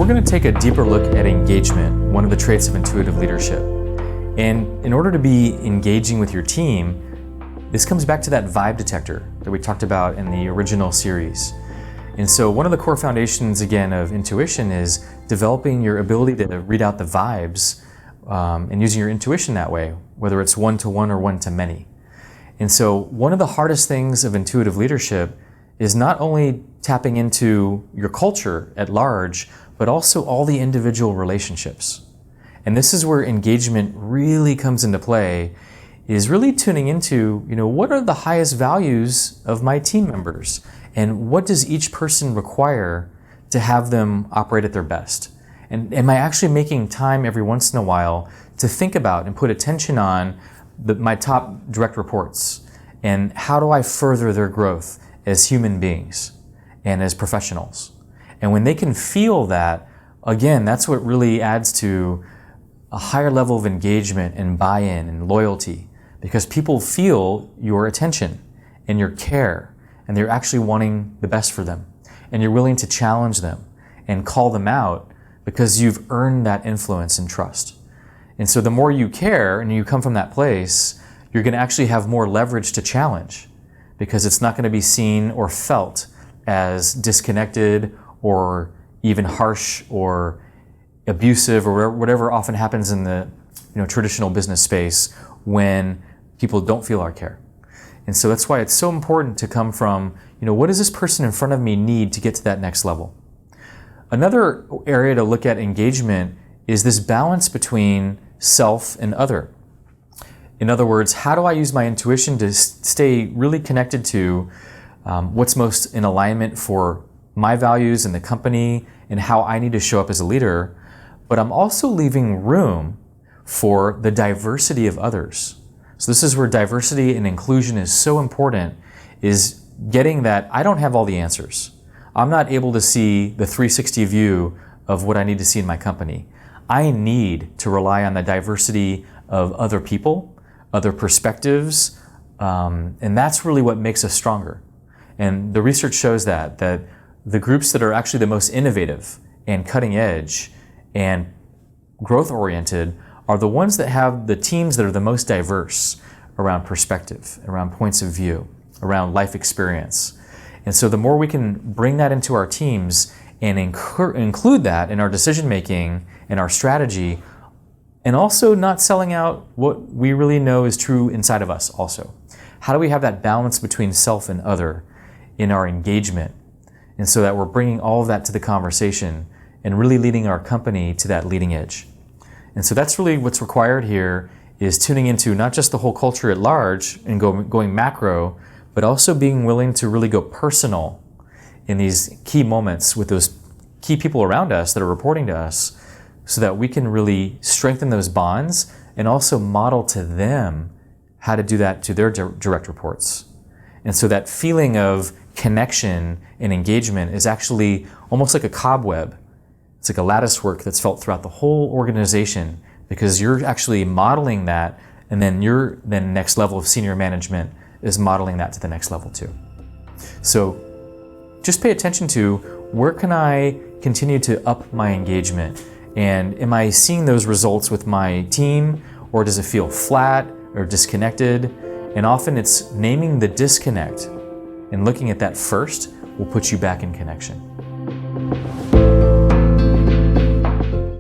we're going to take a deeper look at engagement, one of the traits of intuitive leadership. And in order to be engaging with your team, this comes back to that vibe detector that we talked about in the original series. And so one of the core foundations, again, of intuition is developing your ability to read out the vibes and using your intuition that way, whether it's one-to-one or one-to-many. And so one of the hardest things of intuitive leadership is not only tapping into your culture at large, but also all the individual relationships. And this is where engagement really comes into play, is really tuning into, what are the highest values of my team members? And what does each person require to have them operate at their best? And am I actually making time every once in a while to think about and put attention on my top direct reports? And how do I further their growth as human beings and as professionals? And when they can feel that, again, that's what really adds to a higher level of engagement and buy-in and loyalty, because people feel your attention and your care, and they're actually wanting the best for them. And you're willing to challenge them and call them out because you've earned that influence and trust. And so the more you care and you come from that place, you're going to actually have more leverage to challenge, because it's not going to be seen or felt as disconnected or even harsh or abusive or whatever often happens in the traditional business space when people don't feel our care. And so that's why it's so important to come from, what does this person in front of me need to get to that next level? Another area to look at engagement is this balance between self and other. In other words, how do I use my intuition to stay really connected to what's most in alignment for my values in the company and how I need to show up as a leader, but I'm also leaving room for the diversity of others. So this is where diversity and inclusion is so important, is getting that I don't have all the answers. I'm not able to see the 360 view of what I need to see in my company. I need to rely on the diversity of other people, other perspectives, and that's really what makes us stronger. And the research shows that the groups that are actually the most innovative and cutting edge and growth oriented are the ones that have the teams that are the most diverse around perspective, around points of view, around life experience. And so the more we can bring that into our teams and include that in our decision making and our strategy, and also not selling out what we really know is true inside of us also. How do we have that balance between self and other in our engagement? And so that we're bringing all of that to the conversation and really leading our company to that leading edge. And so that's really what's required here, is tuning into not just the whole culture at large and going macro, but also being willing to really go personal in these key moments with those key people around us that are reporting to us, so that we can really strengthen those bonds and also model to them how to do that to their direct reports. And so that feeling of connection and engagement is actually almost like a cobweb. It's like a lattice work that's felt throughout the whole organization, because you're actually modeling that, and then your next level of senior management is modeling that to the next level too. So just pay attention to, where can I continue to up my engagement? And am I seeing those results with my team, or does it feel flat or disconnected? And often it's naming the disconnect and looking at that first will put you back in connection.